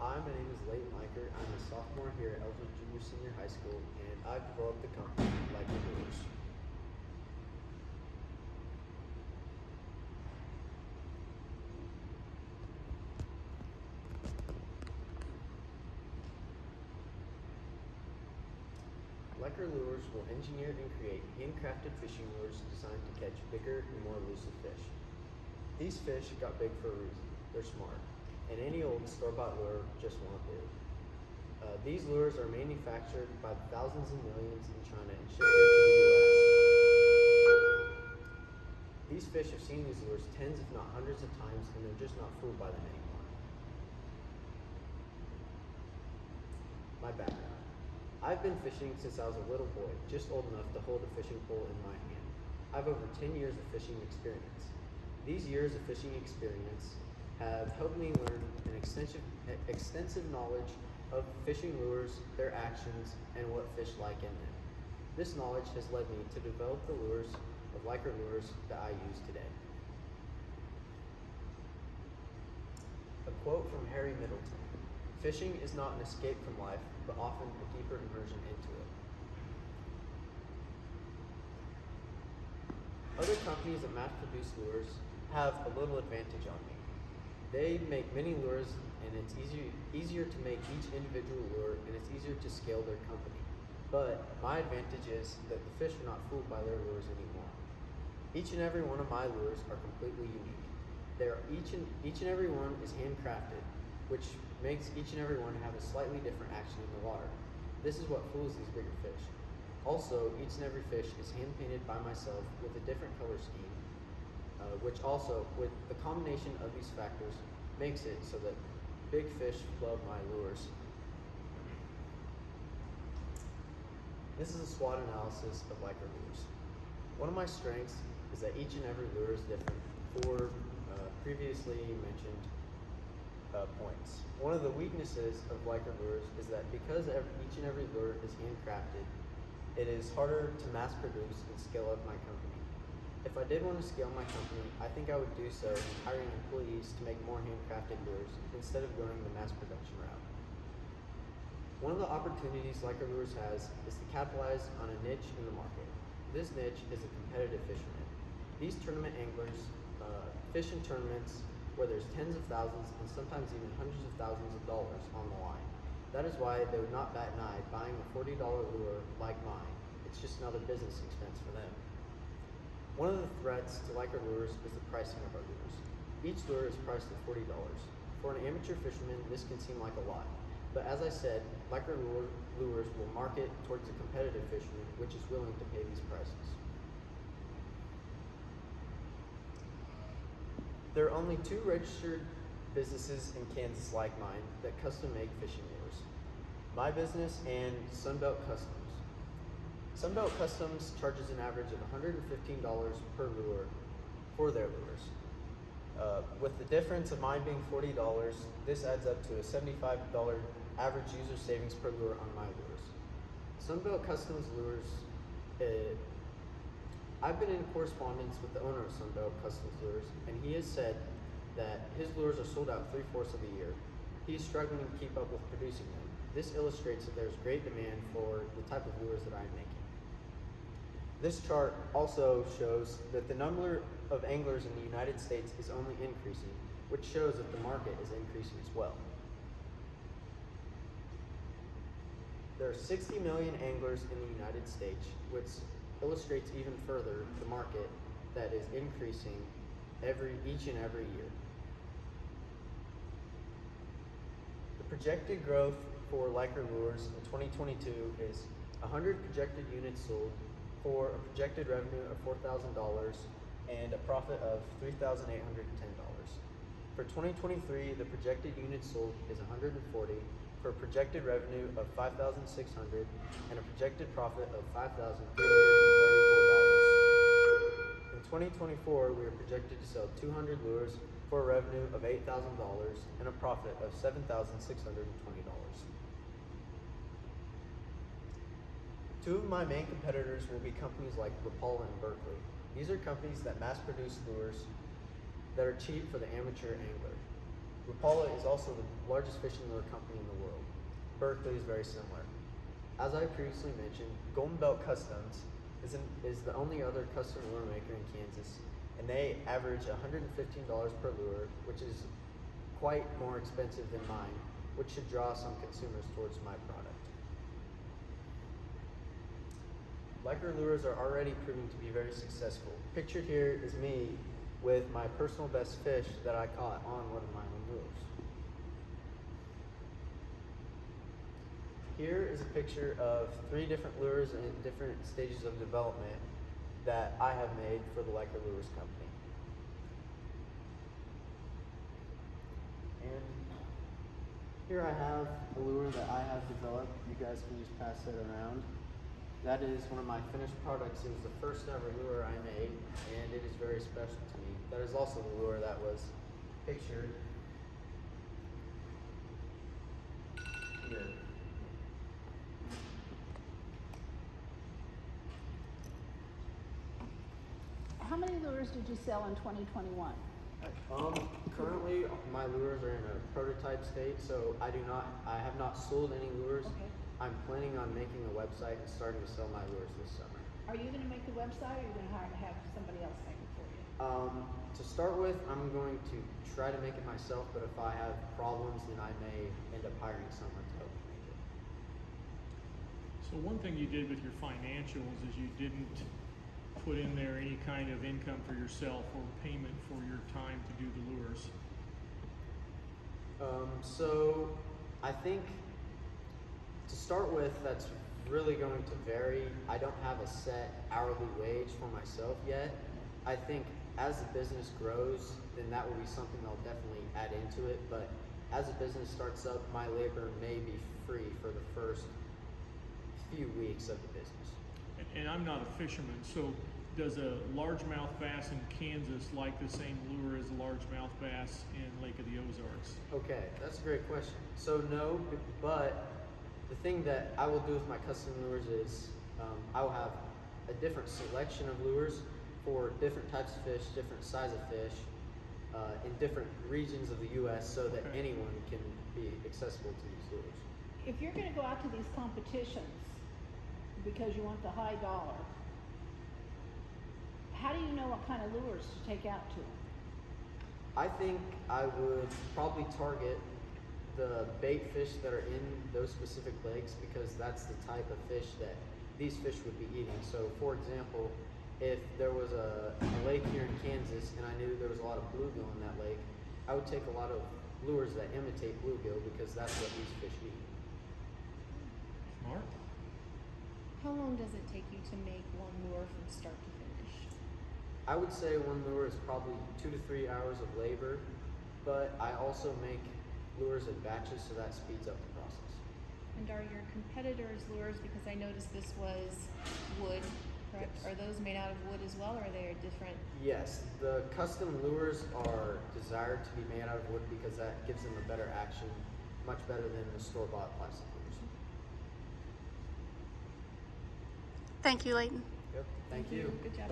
Hi, my name is Leiker. I'm a sophomore here at Ellsworth Junior Senior High School, and I've developed the company Leiker Lures. Leiker Lures will engineer and create handcrafted fishing lures designed to catch bigger and more elusive fish. These fish got big for a reason. They're smart, and any old store-bought lure just won't do. These lures are manufactured by the thousands and millions in China and shipped here to the U.S. These fish have seen these lures tens if not hundreds of times, and they're just not fooled by them anymore. My background. I've been fishing since I was a little boy, just old enough to hold a fishing pole in my hand. I've over 10 years of fishing experience. These years of fishing experience have helped me learn an extensive knowledge of fishing lures, their actions, and what fish like in them. This knowledge has led me to develop the lures of Leiker lures that I use today. A quote from Harry Middleton: "Fishing is not an escape from life, but often a deeper immersion into it." Other companies that mass produce lures have a little advantage on me. They make many lures, and it's easier to make each individual lure, and it's easier to scale their company. But my advantage is that the fish are not fooled by their lures anymore. Each and every one of my lures are completely unique. Each and every one is handcrafted, which makes each and every one have a slightly different action in the water. This is what fools these bigger fish. Also, each and every fish is hand painted by myself with a different color scheme, which also, with the combination of these factors, makes it so that big fish love my lures. This is a SWOT analysis of Leiker lures. One of my strengths is that each and every lure is different for previously mentioned points. One of the weaknesses of Leiker lures is that because each and every lure is handcrafted, it is harder to mass produce and scale up my company. If I did want to scale my company, I think I would do so in hiring employees to make more handcrafted lures instead of going the mass production route. One of the opportunities Leiker Lures has is to capitalize on a niche in the market. This niche is a competitive fisherman. These tournament anglers fish in tournaments where there's tens of thousands and sometimes even hundreds of thousands of dollars on the line. That is why they would not bat an eye buying a $40 lure like mine. It's just another business expense for them. One of the threats to Leiker lures is the pricing of our lures. Each lure is priced at $40. For an amateur fisherman, this can seem like a lot. But as I said, Leiker lures will market towards a competitive fisherman which is willing to pay these prices. There are only 2 registered businesses in Kansas like mine that custom make fishing lures: my business and Sunbelt Customs. Sunbelt Customs charges an average of $115 per lure for their lures. With the difference of mine being $40, this adds up to a $75 average user savings per lure on my lures. Sunbelt Customs lures, I've been in correspondence with the owner of Sunbelt Customs lures, and he has said that his lures are sold out 3/4 of the year. He is struggling to keep up with producing them. This illustrates that there's great demand for the type of lures that I'm making. This chart also shows that the number of anglers in the United States is only increasing, which shows that the market is increasing as well. There are 60 million anglers in the United States, which illustrates even further the market that is increasing each and every year. The projected growth for Leiker lures in 2022 is 100 projected units sold for a projected revenue of $4,000 and a profit of $3,810. For 2023, the projected units sold is 140 for a projected revenue of $5,600 and a projected profit of $5,334. In 2024, we are projected to sell 200 lures for a revenue of $8,000 and a profit of $7,620. 2 of my main competitors will be companies like Rapala and Berkeley. These are companies that mass produce lures that are cheap for the amateur angler. Rapala is also the largest fishing lure company in the world. Berkeley is very similar. As I previously mentioned, Golden Belt Customs is the only other custom lure maker in Kansas, and they average $115 per lure, which is quite more expensive than mine, which should draw some consumers towards my product. Leiker lures are already proving to be very successful. Pictured here is me with my personal best fish that I caught on one of my own lures. Here is a picture of 3 different lures in different stages of development that I have made for the Leiker Lures Company. And here I have a lure that I have developed. You guys can just pass it around. That is one of my finished products. It was the first ever lure I made, and it is very special to me. That is also the lure that was pictured here. How many lures did you sell in 2021? Currently my lures are in a prototype state, so I have not sold any lures. Okay. I'm planning on making a website and starting to sell my lures this summer. Are you going to make the website, or are you going to have somebody else make it for you? To start with, I'm going to try to make it myself, but if I have problems, then I may end up hiring someone to help me make it. So one thing you did with your financials is you didn't put in there any kind of income for yourself or payment for your time to do the lures. So I think to start with, that's really going to vary. I don't have a set hourly wage for myself yet. I think as the business grows, then that will be something I'll definitely add into it. But as the business starts up, my labor may be free for the first few weeks of the business. And I'm not a fisherman, so does a largemouth bass in Kansas like the same lure as a largemouth bass in Lake of the Ozarks? Okay, that's a great question. So no, but the thing that I will do with my custom lures is I will have a different selection of lures for different types of fish, different size of fish, in different regions of the U.S. so that anyone can be accessible to these lures. If you're going to go out to these competitions because you want the high dollar, how do you know what kind of lures to take out to? I think I would probably target the bait fish that are in those specific lakes, because that's the type of fish that these fish would be eating. So for example, if there was a lake here in Kansas and I knew there was a lot of bluegill in that lake, I would take a lot of lures that imitate bluegill, because that's what these fish eat. Smart. How long does it take you to make one lure from start to finish? I would say one lure is probably 2 to 3 hours of labor, but I also make lures in batches, so that speeds up the process. And are your competitors' lures, because I noticed this was wood, correct? Yes. Are those made out of wood as well, or are they different? Yes, the custom lures are desired to be made out of wood because that gives them a better action, much better than the store-bought plastic lures. Thank you, Leighton. Yep, thank you. Good job.